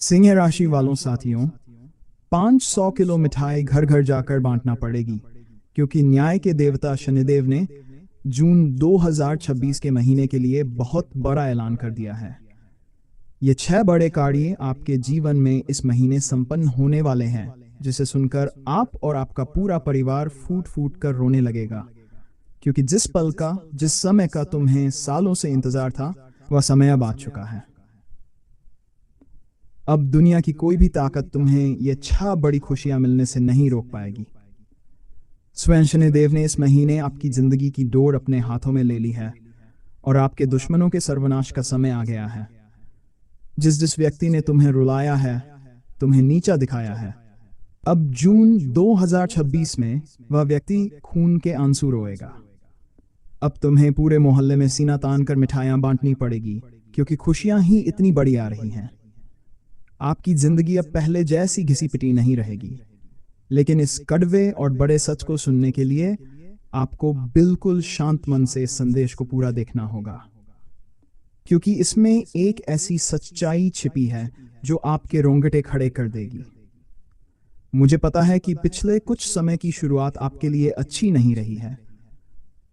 सिंह राशि वालों साथियों, 500 किलो मिठाई घर घर जाकर बांटना पड़ेगी, क्योंकि न्याय के देवता शनिदेव ने जून 2026 के महीने के लिए बहुत बड़ा ऐलान कर दिया है। ये 6 बड़े कार्य आपके जीवन में इस महीने संपन्न होने वाले हैं, जिसे सुनकर आप और आपका पूरा परिवार फूट फूट कर रोने लगेगा, क्योंकि जिस पल का, जिस समय का तुम्हें सालों से इंतजार था, वह समय अब आ चुका है। अब दुनिया की कोई भी ताकत तुम्हें ये 6 बड़ी खुशियां मिलने से नहीं रोक पाएगी। स्वयं शनिदेव ने इस महीने आपकी जिंदगी की डोर अपने हाथों में ले ली है और आपके दुश्मनों के सर्वनाश का समय आ गया है। जिस जिस व्यक्ति ने तुम्हें रुलाया है, तुम्हें नीचा दिखाया है, अब जून 2026 में वह व्यक्ति खून के आंसू रोएगा। अब तुम्हें पूरे मोहल्ले में सीना तान कर मिठाइयां बांटनी पड़ेगी, क्योंकि खुशियां ही इतनी बड़ी आ रही हैं। आपकी जिंदगी अब पहले जैसी घिसी पिटी नहीं रहेगी, लेकिन इस कड़वे और बड़े सच को सुनने के लिए आपको बिल्कुल शांत मन से इस संदेश को पूरा देखना होगा, क्योंकि इसमें एक ऐसी सच्चाई छिपी है जो आपके रोंगटे खड़े कर देगी। मुझे पता है कि पिछले कुछ समय की शुरुआत आपके लिए अच्छी नहीं रही है।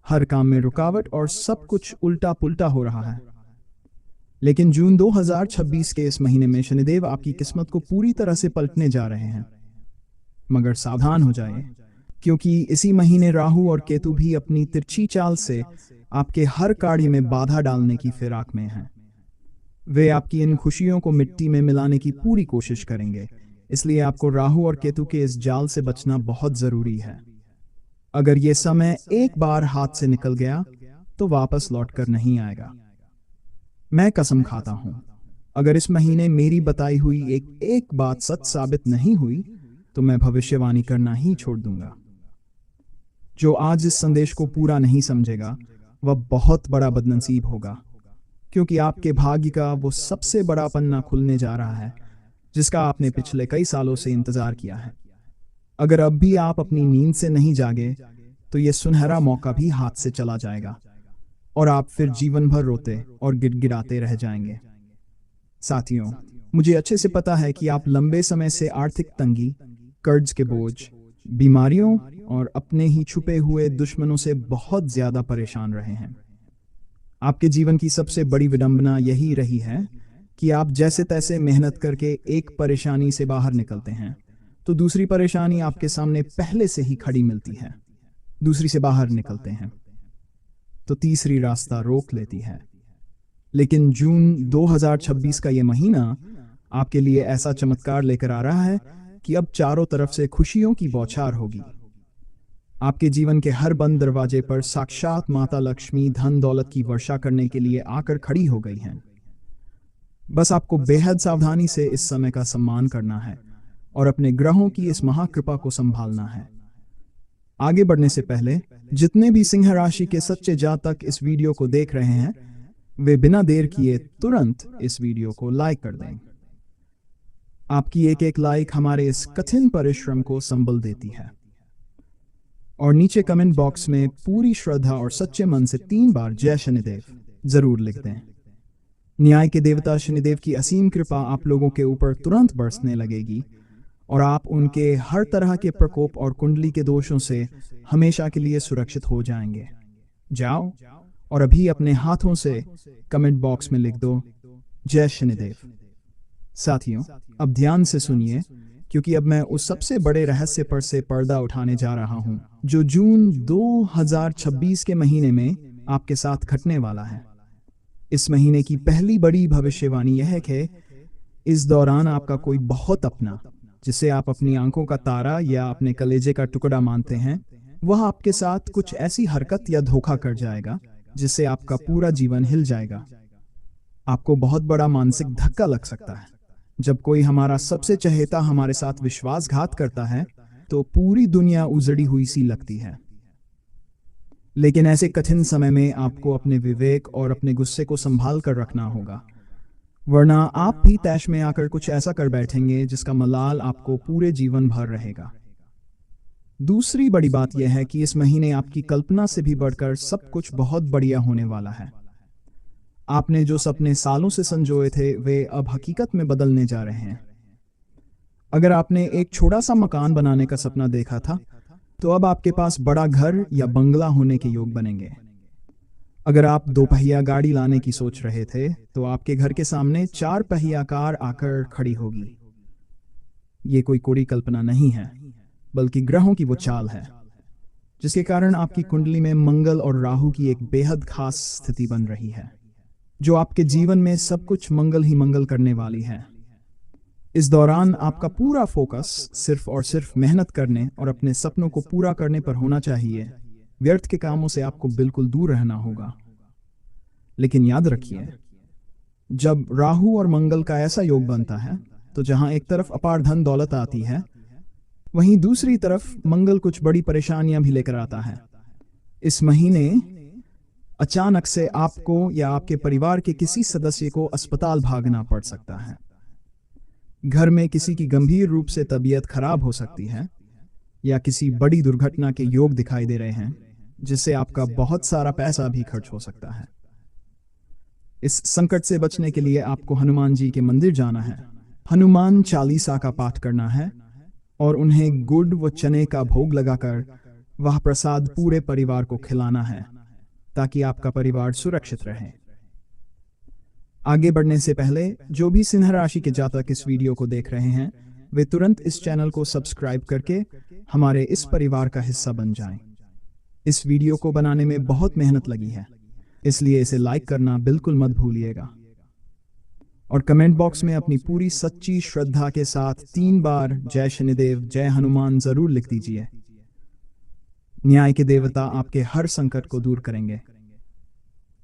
हर काम में रुकावट और सब कुछ उल्टा पुल्टा हो रहा है, लेकिन जून 2026 के इस महीने में शनिदेव आपकी किस्मत को पूरी तरह से पलटने जा रहे हैं। मगर सावधान हो जाइए, क्योंकि इसी महीने राहु और केतु भी अपनी तिरछी चाल से आपके हर कार्य में बाधा डालने की फिराक में हैं। वे आपकी इन खुशियों को मिट्टी में मिलाने की पूरी कोशिश करेंगे, इसलिए आपको राहु और केतु के इस जाल से बचना बहुत जरूरी है। अगर ये समय एक बार हाथ से निकल गया तो वापस लौटकर नहीं आएगा। मैं कसम खाता हूं, अगर इस महीने मेरी बताई हुई एक बात सच साबित नहीं हुई तो मैं भविष्यवाणी करना ही छोड़ दूंगा। जो आज इस संदेश को पूरा नहीं समझेगा वह बहुत बड़ा बदनसीब होगा, क्योंकि आपके भाग्य का वो सबसे बड़ा पन्ना खुलने जा रहा है जिसका आपने पिछले कई सालों से इंतजार किया है। अगर अब भी आप अपनी नींद से नहीं जागे तो यह सुनहरा मौका भी हाथ से चला जाएगा और आप फिर जीवन भर रोते और गिड़गिड़ाते रह जाएंगे। साथियों, मुझे अच्छे से पता है कि आप लंबे समय से आर्थिक तंगी, कर्ज के बोझ, बीमारियों और अपने ही छुपे हुए दुश्मनों से बहुत ज्यादा परेशान रहे हैं। आपके जीवन की सबसे बड़ी विडंबना यही रही है कि आप जैसे तैसे मेहनत करके एक परेशानी से बाहर निकलते हैं तो दूसरी परेशानी आपके सामने पहले से ही खड़ी मिलती है। दूसरी से बाहर निकलते हैं तो तीसरी रास्ता रोक लेती है। लेकिन जून 2026 का यह महीना आपके लिए ऐसा चमत्कार लेकर आ रहा है कि अब चारों तरफ से खुशियों की बौछार होगी। आपके जीवन के हर बंद दरवाजे पर साक्षात माता लक्ष्मी धन दौलत की वर्षा करने के लिए आकर खड़ी हो गई हैं। बस आपको बेहद सावधानी से इस समय का सम्मान करना है और अपने ग्रहों की इस महाकृपा को संभालना है। आगे बढ़ने से पहले जितने भी सिंह राशि के सच्चे जातक इस वीडियो को देख रहे हैं, वे बिना देर किए तुरंत इस वीडियो को लाइक कर दें। आपकी एक एक लाइक हमारे इस कठिन परिश्रम को संबल देती है। और नीचे कमेंट बॉक्स में पूरी श्रद्धा और सच्चे मन से 3 बार जय शनिदेव जरूर लिख दें। न्याय के देवता शनिदेव की असीम कृपा आप लोगों के ऊपर तुरंत बरसने लगेगी और आप उनके हर तरह के प्रकोप और कुंडली के दोषों से हमेशा के लिए सुरक्षित हो जाएंगे। जाओ और अभी अपने हाथों से कमेंट बॉक्स में लिख दो जय शनिदेव। साथियों, अब ध्यान से सुनिए, क्योंकि अब मैं उस सबसे बड़े रहस्य पर से पर्दा उठाने जा रहा हूं जो जून 2026 के महीने में आपके साथ घटने वाला है। इस महीने की पहली बड़ी भविष्यवाणी यह है कि इस दौरान आपका कोई बहुत अपना, जिसे आप अपनी आंखों का तारा या अपने कलेजे का टुकड़ा मानते हैं, वह आपके साथ कुछ ऐसी हरकत या धोखा कर जाएगा जिससे आपका पूरा जीवन हिल जाएगा। आपको बहुत बड़ा मानसिक धक्का लग सकता है। जब कोई हमारा सबसे चहेता हमारे साथ विश्वासघात करता है तो पूरी दुनिया उजड़ी हुई सी लगती है। लेकिन ऐसे कठिन समय में आपको अपने विवेक और अपने गुस्से को संभाल कर रखना होगा, वरना आप भी तैश में आकर कुछ ऐसा कर बैठेंगे जिसका मलाल आपको पूरे जीवन भर रहेगा। दूसरी बड़ी बात यह है कि इस महीने आपकी कल्पना से भी बढ़कर सब कुछ बहुत बढ़िया होने वाला है। आपने जो सपने सालों से संजोए थे वे अब हकीकत में बदलने जा रहे हैं। अगर आपने एक छोटा सा मकान बनाने का सपना देखा था, तो अब आपके पास बड़ा घर या बंगला होने के योग बनेंगे। अगर आप दो पहिया गाड़ी लाने की सोच रहे थे, तो आपके घर के सामने चार पहिया कार आकर खड़ी होगी। ये कोई कोरी कल्पना नहीं है, बल्कि ग्रहों की वो चाल है, जिसके कारण आपकी कुंडली में मंगल और राहु की एक बेहद खास स्थिति बन रही है, जो आपके जीवन में सब कुछ मंगल ही मंगल करने वाली है। इस दौरान आपका पूरा फोकस सिर्फ और सिर्फ मेहनत करने और अपने सपनों को पूरा करने पर होना चाहिए। व्यर्थ के कामों से आपको बिल्कुल दूर रहना होगा। लेकिन याद रखिए, जब राहु और मंगल का ऐसा योग बनता है, तो जहां एक तरफ अपार धन दौलत आती है, वहीं दूसरी तरफ मंगल कुछ बड़ी परेशानियां भी लेकर आता है। इस महीने अचानक से आपको या आपके परिवार के किसी सदस्य को अस्पताल भागना पड़ सकता है। घर में किसी की गंभीर रूप से तबीयत खराब हो सकती है, या किसी बड़ी दुर्घटना के योग दिखाई दे रहे हैं, जिससे आपका बहुत सारा पैसा भी खर्च हो सकता है। इस संकट से बचने के लिए आपको हनुमान जी के मंदिर जाना है, हनुमान चालीसा का पाठ करना है और उन्हें गुड़ व चने का भोग लगाकर वह प्रसाद पूरे परिवार को खिलाना है, ताकि आपका परिवार सुरक्षित रहे। आगे बढ़ने से पहले जो भी सिंह राशि के जातक इस वीडियो को देख रहे हैं, वे तुरंत इस चैनल को सब्सक्राइब करके हमारे इस परिवार का हिस्सा बन जाएं। इस वीडियो को बनाने में बहुत मेहनत लगी है, इसलिए इसे लाइक करना बिल्कुल मत भूलिएगा और कमेंट बॉक्स में अपनी पूरी सच्ची श्रद्धा के साथ 3 बार जय शनिदेव जय हनुमान जरूर लिख दीजिए। न्याय के देवता आपके हर संकट को दूर करेंगे।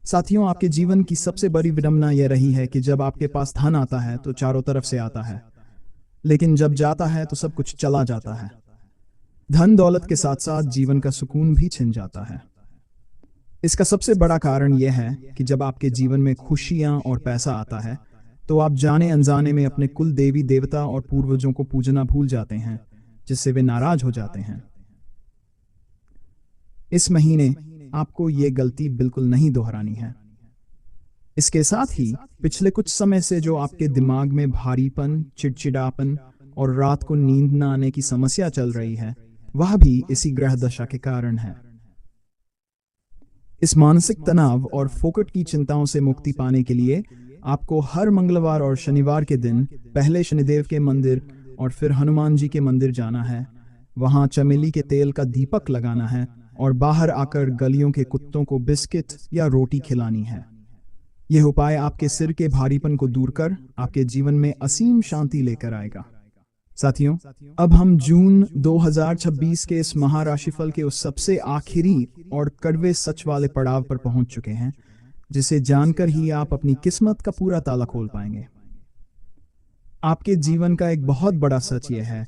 साथियों, आपके जीवन की सबसे बड़ी विडंबना यह रही है कि जब आपके पास धन आता है तो चारों तरफ से आता है, लेकिन जब जाता है तो सब कुछ चला जाता है। धन दौलत के साथ साथ जीवन का सुकून भी छिन जाता है। इसका सबसे बड़ा कारण यह है कि जब आपके जीवन में खुशियां और पैसा आता है, तो आप जाने अनजाने में अपने कुल देवी देवता और पूर्वजों को पूजना भूल जाते हैं, जिससे वे नाराज हो जाते हैं। इस महीने आपको ये गलती बिल्कुल नहीं दोहरानी है। इसके साथ ही पिछले कुछ समय से जो आपके दिमाग में भारीपन, चिड़चिड़ापन और रात को नींद न आने की समस्या चल रही है, वह भी इसी ग्रह दशा के कारण है। इस मानसिक तनाव और फोकट की चिंताओं से मुक्ति पाने के लिए आपको हर मंगलवार और शनिवार के दिन पहले शनिदेव के मंदिर और फिर हनुमान जी के मंदिर जाना है। वहां चमेली के तेल का दीपक लगाना है और बाहर आकर गलियों के कुत्तों को बिस्किट या रोटी खिलानी है। यह उपाय आपके सिर के भारीपन को दूर कर आपके जीवन में असीम शांति लेकर आएगा। साथियों, अब हम जून 2026 के इस महाराशिफल के उस सबसे आखिरी और कड़वे सच वाले पड़ाव पर पहुंच चुके हैं, जिसे जानकर ही आप अपनी किस्मत का पूरा ताला खोल पाएंगे। आपके जीवन का एक बहुत बड़ा सच यह है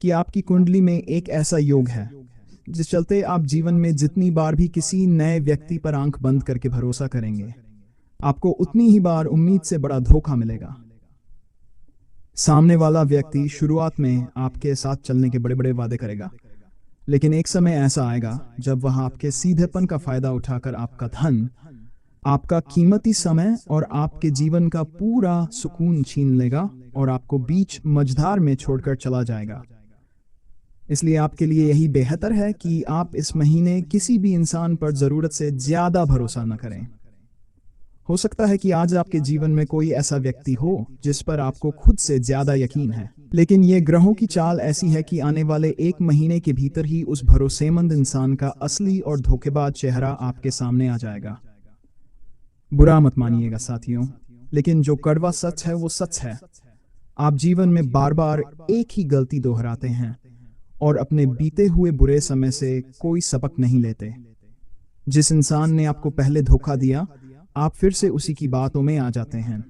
कि आपकी कुंडली में एक ऐसा योग है जिस चलते आप जीवन में जितनी बार भी किसी नए व्यक्ति पर आंख बंद करके भरोसा करेंगे, आपको उतनी ही बार उम्मीद से बड़ा धोखा मिलेगा। सामने वाला व्यक्ति शुरुआत में आपके साथ चलने के बड़े बड़े वादे करेगा, लेकिन एक समय ऐसा आएगा जब वह आपके सीधेपन का फायदा उठाकर आपका धन, आपका कीमती समय और आपके जीवन का पूरा सुकून छीन लेगा और आपको बीच मझधार में छोड़कर चला जाएगा। इसलिए आपके लिए यही बेहतर है कि आप इस महीने किसी भी इंसान पर जरूरत से ज्यादा भरोसा न करें। हो सकता है कि आज आपके जीवन में कोई ऐसा व्यक्ति हो जिस पर आपको खुद से ज्यादा यकीन है, लेकिन ये ग्रहों की चाल ऐसी है कि आने वाले 1 महीने के भीतर ही उस भरोसेमंद इंसान का असली और धोखेबाज चेहरा आपके सामने आ जाएगा। बुरा मत मानिएगा साथियों, लेकिन जो कड़वा सच है वो सच है। आप जीवन में बार बार एक ही गलती दोहराते हैं और अपने बीते हुए बुरे समय से कोई सबक नहीं लेते। जिस इंसान ने आपको पहले धोखा दिया, आप फिर से उसी की बातों में आ जाते हैं।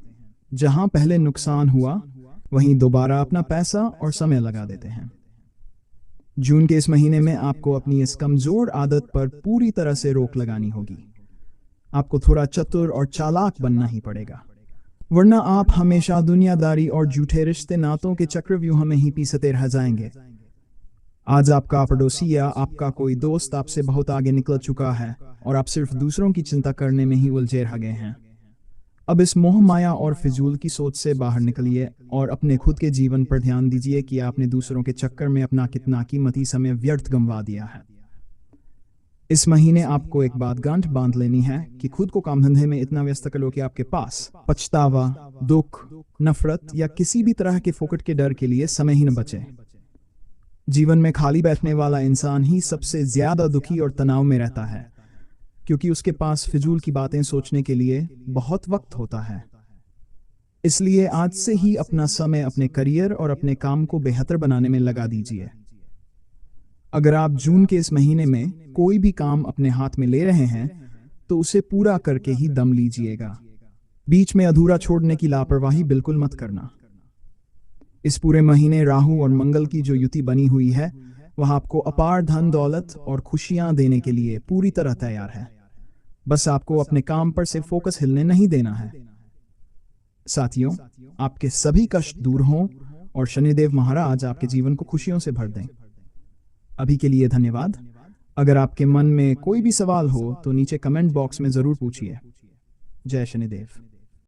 जहां पहले नुकसान हुआ, वहीं दोबारा अपना पैसा और समय लगा देते हैं। जून के इस महीने में आपको अपनी इस कमजोर आदत पर पूरी तरह से रोक लगानी होगी। आपको थोड़ा चतुर और चालाक बनना ही पड़ेगा, वरना आप हमेशा दुनियादारी और झूठे रिश्ते नातों के चक्रव्यूह में ही पीसते रह जाएंगे। आज आपका पड़ोसी या आपका कोई दोस्त आपसे बहुत आगे निकल चुका है और आप सिर्फ दूसरों की चिंता करने में ही उलझे रह गए हैं। अब इस मोह माया और फिजूल की सोच से बाहर निकलिए और अपने खुद के जीवन पर ध्यान दीजिए कि आपने दूसरों के चक्कर में अपना कितना कीमती समय व्यर्थ गंवा दिया है। इस महीने आपको एक बात गांठ बांध लेनी है कि खुद को काम धंधे में इतना व्यस्त कर लो कि आपके पास पछतावा, दुख, नफरत या किसी भी तरह के फोकट के डर के लिए समय ही न बचे। जीवन में खाली बैठने वाला इंसान ही सबसे ज्यादा दुखी और तनाव में रहता है, क्योंकि उसके पास फिजूल की बातें सोचने के लिए बहुत वक्त होता है। इसलिए आज से ही अपना समय अपने करियर और अपने काम को बेहतर बनाने में लगा दीजिए। अगर आप जून के इस महीने में कोई भी काम अपने हाथ में ले रहे हैं तो उसे पूरा करके ही दम लीजिएगा। बीच में अधूरा छोड़ने की लापरवाही बिल्कुल मत करना। इस पूरे महीने राहु और मंगल की जो युति बनी हुई है वह आपको अपार धन दौलत और खुशियां देने के लिए पूरी तरह तैयार है। बस आपको अपने काम पर से फोकस हिलने नहीं देना है। साथियों, आपके सभी कष्ट दूर हों और शनिदेव महाराज आपके जीवन को खुशियों से भर दें। अभी के लिए धन्यवाद। अगर आपके मन में कोई भी सवाल हो तो नीचे कमेंट बॉक्स में जरूर पूछिए। जय शनिदेव।